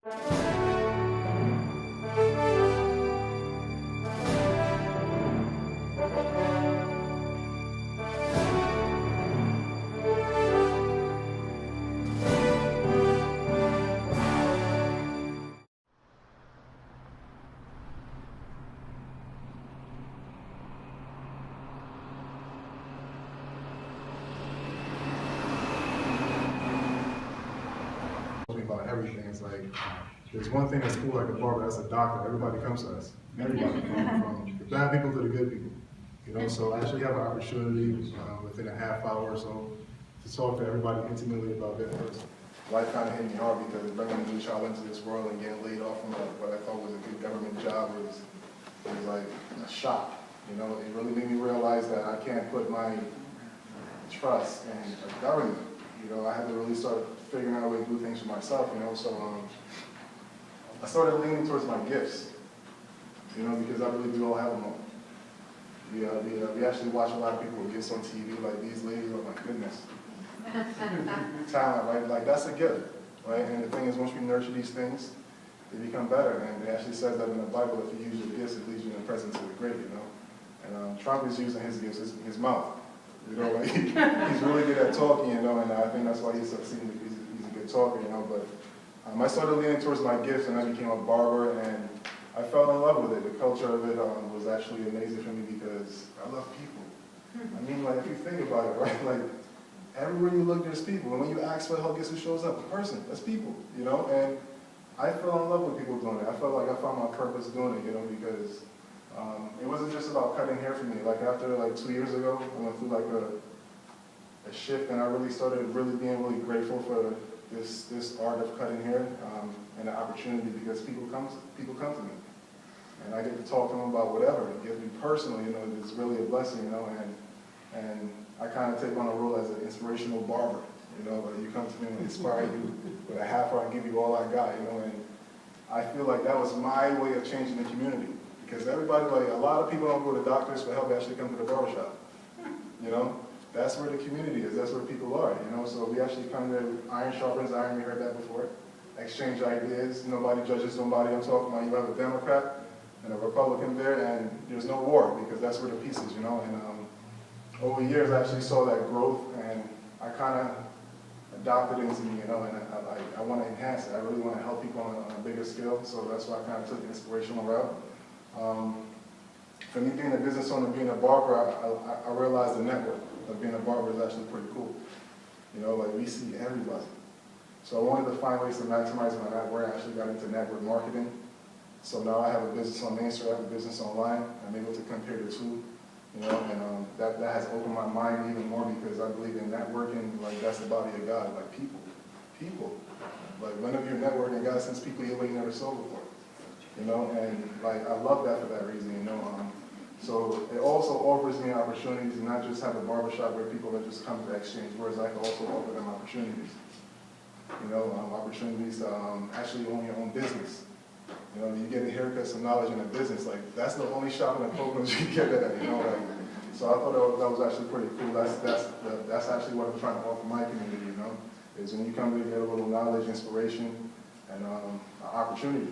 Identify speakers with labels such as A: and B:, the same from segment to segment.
A: About everything. It's like, there's one thing that's cool, like a barber, that's a doctor. Everybody comes to us. Everybody, from the bad people to the good people. You know, so I actually have an opportunity within a half hour or so to talk to everybody intimately about their first. Life kind of hit me hard because bringing a new child into this world and getting laid off from what I thought was a good government job was like a shock. You know, it really made me realize that I can't put my trust in a government. You know, I had to really start figuring out a way to do things for myself, you know, so I started leaning towards my gifts, you know, because I believe we all have them all. We actually watch a lot of people with gifts on TV, like these ladies, oh my goodness. Talent, right? Like, that's a gift, right? And the thing is, once we nurture these things, they become better, and it actually says that in the Bible, if you use your gifts, it leads you in the presence of the great, you know? And Trump is using his gifts, his mouth. You know, like, he's really good at talking, you know, and I think that's why he's succeeding, because he's a good talker, you know, but I started leaning towards my gifts, and I became a barber, and I fell in love with it. The culture of it was actually amazing for me because I love people. I mean, like, if you think about it, right, like, everywhere you look, there's people, and when you ask for help, guess who shows up? A person, that's people, you know, and I fell in love with people doing it. I felt like I found my purpose doing it, you know, because it wasn't just about cutting hair for me. Like, after like 2 years ago, I went through like a shift, and I really started being really grateful for this art of cutting hair and the opportunity, because people come to me, and I get to talk to them about whatever. It gives me personally, you know, it's really a blessing, you know, and I kind of take on a role as an inspirational barber, you know. Like, you come to me and inspire you with a half hour and give you all I got, you know, and I feel like that was my way of changing the community. Because everybody, like, a lot of people don't go to doctors for help, they actually come to the barbershop. You know? That's where the community is, that's where people are, you know? So we actually come there, iron sharpens iron, you heard that before. Exchange ideas, nobody judges nobody. I'm talking about, you have a Democrat and a Republican there, and there's no war, because that's where the peace is, you know? And over the years, I actually saw that growth, and I kind of adopted it into me, you know, and I want to enhance it. I really want to help people on a bigger scale, so that's why I kind of took the inspirational route. For me, being a business owner, being a barber, I realized the network of being a barber is actually pretty cool. You know, like, we see everybody. So I wanted to find ways to maximize my network. I actually got into network marketing. So now I have a business on Main Street, I have a business online. I'm able to compare the two, you know, and that has opened my mind even more, because I believe in networking, like, that's the body of God, like, people. Like, whenever you're networking, God sends people your way you never saw before. You know, and like, I love that for that reason, you know. So it also offers me opportunities to not just have a barbershop where people that just come to exchange words. I can also offer them opportunities. You know, opportunities to actually own your own business. You know, you get a haircut, some knowledge in a business. Like, that's the only shop in the Pocono you get that at, you know. Like, so I thought that was actually pretty cool. That's actually what I'm trying to offer my community, you know, is when you come to get a little knowledge, inspiration, and opportunity.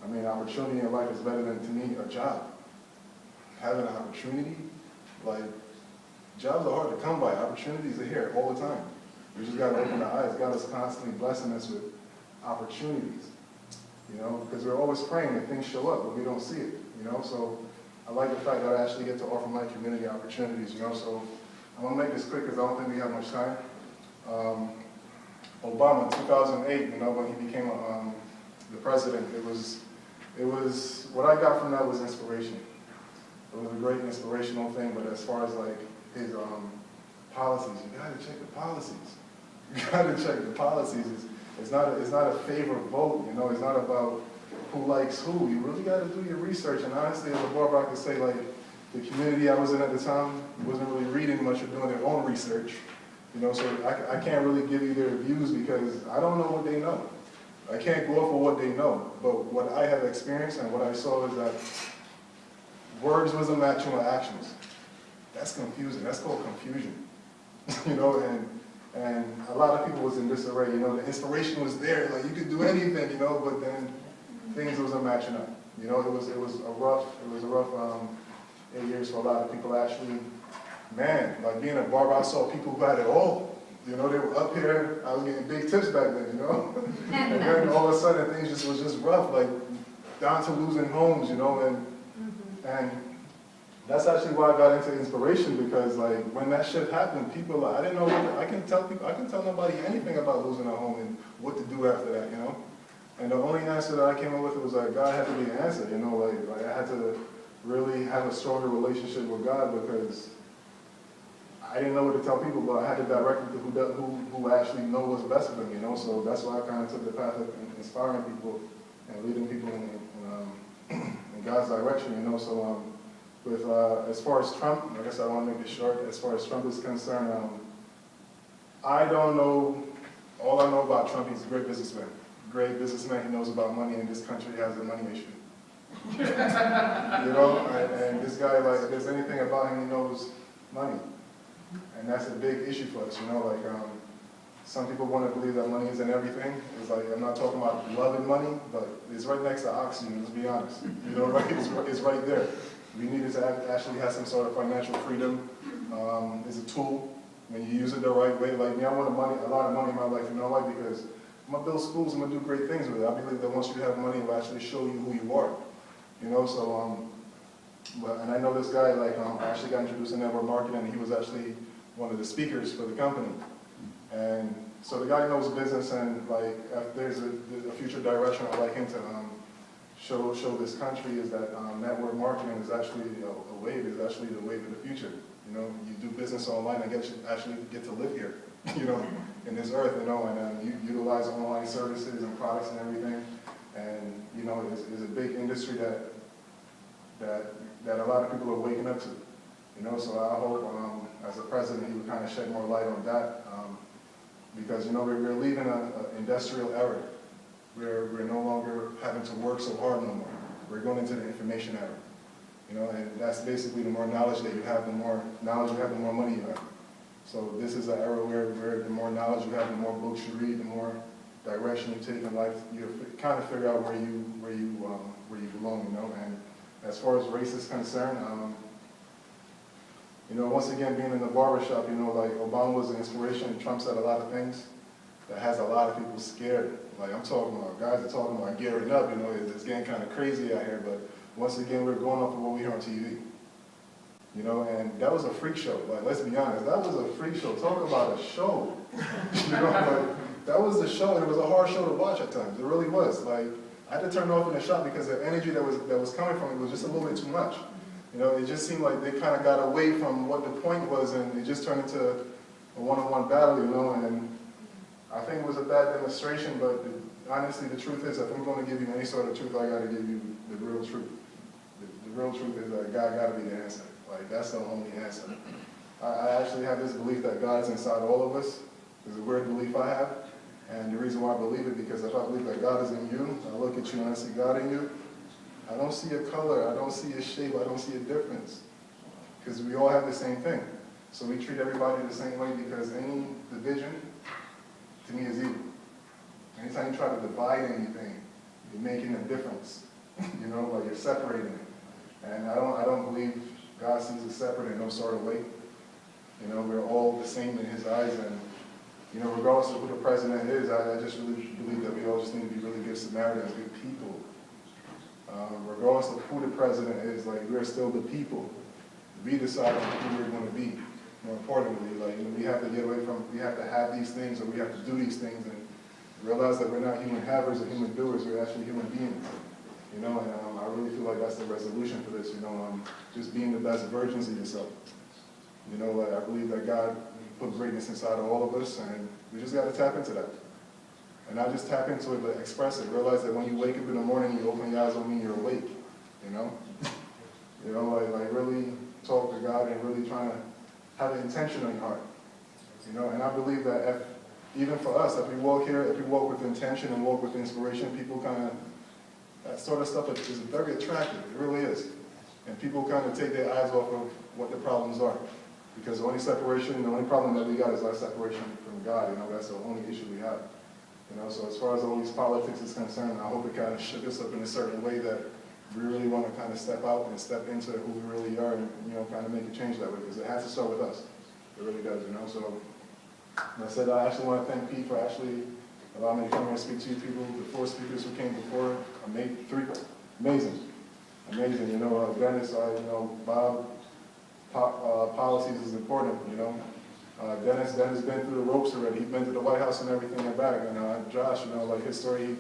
A: I mean, opportunity in life is better than, to me, a job. Having an opportunity, like, jobs are hard to come by. Opportunities are here all the time. We just got to open our eyes. God is constantly blessing us with opportunities, you know, because we're always praying that things show up, but we don't see it, you know. So I like the fact that I actually get to offer my community opportunities, you know. So I'm going to make this quick because I don't think we have much time. Obama, 2008, you know, when he became the president, it was, what I got from that was inspiration. It was a great inspirational thing, but as far as like his policies, you gotta check the policies. You gotta check the policies. It's not a favor vote, you know, it's not about who likes who. You really gotta do your research, and honestly, as a barber, I could say, like, the community I was in at the time wasn't really reading much or doing their own research, you know, so I can't really give you their views because I don't know what they know. I can't go off of what they know, but what I have experienced and what I saw is that words wasn't matching with actions. That's confusing. That's called confusion. You know, And a lot of people was in disarray, you know, the inspiration was there, like you could do anything, you know, but then things wasn't matching up. You know, it was a rough 8 years for a lot of people actually. Man, like being a barber, I saw people who had it all. You know, they were up here, I was getting big tips back then, you know? And then all of a sudden things was just rough, like down to losing homes, you know, and that's actually why I got into inspiration, because like when that shit happened, people, I didn't know I can tell nobody anything about losing a home and what to do after that, you know? And the only answer that I came up with was like, God had to be the answer, you know, like I had to really have a stronger relationship with God, because I didn't know what to tell people, but I had to direct them to who actually know what's best for them, you know? So that's why I kind of took the path of inspiring people and leading people in God's direction, you know? So as far as Trump, I guess I want to make it short. As far as Trump is concerned, I don't know. All I know about Trump, he's a great businessman. Great businessman. He knows about money, and this country has a money issue. You know, and this guy, like, if there's anything about him, he knows money. And that's a big issue for us, you know, like, some people want to believe that money isn't everything. It's like, I'm not talking about loving money, but it's right next to oxygen, let's be honest. You know, right? It's right there. We needed to actually have some sort of financial freedom. It's a tool when you use it the right way. Like me, I want a lot of money in my life, you know why? Because I'm going to build schools, I'm going to do great things with it. I believe that once you have money, it will actually show you who you are. You know, so, and I know this guy, like, I actually got introduced in network marketing, and he was actually one of the speakers for the company. And so the guy knows business, and like, if there's a future direction I'd like him to show this country, is that network marketing is actually a wave, is actually the wave of the future. You know, you do business online and actually get to live here, you know, in this earth, you know, and you utilize online services and products and everything. And, you know, it's a big industry that a lot of people are waking up to. You know, so I hope as a president he would kind of shed more light on that, because, you know, we're leaving an industrial era. We're no longer having to work so hard no more. We're going into the information era. You know, and that's basically the more knowledge that you have, the more knowledge you have, the more money you have. So this is an era where the more knowledge you have, the more books you read, the more direction you take in life, you kind of figure out where you belong, you know. And as far as race is concerned, you know, once again, being in the barbershop, you know, like Obama was an inspiration. Trump said a lot of things that has a lot of people scared. Like I'm talking about, guys are talking about gearing up, you know, it's getting kind of crazy out here, but once again, we're going off of what we hear on TV. You know, and that was a freak show. Like, let's be honest, that was a freak show. Talk about a show. You know, like, that was the show, and it was a hard show to watch at times. It really was. Like, I had to turn it off in the shop because the energy that was coming from it was just a little bit too much. You know, it just seemed like they kind of got away from what the point was, and it just turned into a one-on-one battle, you know, and I think it was a bad demonstration, but honestly, the truth is, if I'm going to give you any sort of truth, I got to give you the real truth. The real truth is that God got to be the answer. Like, that's the only answer. I actually have this belief that God is inside all of us. It's a weird belief I have, and the reason why I believe it, because if I believe that God is in you, I look at you and I see God in you, I don't see a color, I don't see a shape, I don't see a difference, because we all have the same thing. So we treat everybody the same way, because any division, to me, is evil. Anytime you try to divide anything, you're making a difference. You know, like you're separating it. And I don't believe God sees us separate in no sort of way. You know, we're all the same in his eyes, and, you know, regardless of who the president is, I just really believe that we all just need to be really good Samaritans, good people. Regardless of who the president is, like, we're still the people. We decide on who we're going to be. More importantly, like, you know, we have to get away from, we have to have these things, or we have to do these things, and realize that we're not human havers or human doers, we're actually human beings. You know, and I really feel like that's the resolution for this, you know, just being the best versions of yourself. You know, like, I believe that God put greatness inside of all of us, and we just got to tap into that. And not just tap into it, but express it. Realize that when you wake up in the morning, you open your eyes on me, you're awake, you know? You know, like really talk to God and really trying to have an intention in your heart. You know, and I believe that even for us, if we walk here, if we walk with intention and walk with inspiration, people kind of, that sort of stuff is very attractive. It really is. And people kind of take their eyes off of what the problems are. Because the only separation, the only problem that we got is our separation from from God, you know, that's the only issue we have. You know, so as far as all these politics is concerned, I hope it kind of shook us up in a certain way that we really want to kind of step out and step into who we really are and, you know, kind of make a change that way, because it has to start with us. It really does, you know, so. I said I actually want to thank Pete for actually allowing me to come here and speak to you people. The 4 speakers who came before, amazing, you know, Dennis, you know, Bob, policies is important, you know. Dennis been through the ropes already. He's been to the White House and everything and back. And Josh, you know, like his story,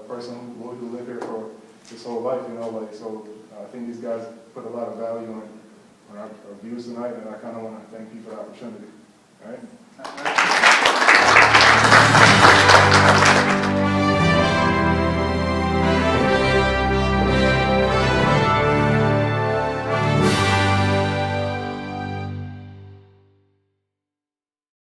A: person who lived here for his whole life, you know, like, so I think these guys put a lot of value on our views tonight, and I kind of want to thank you for the opportunity. All right?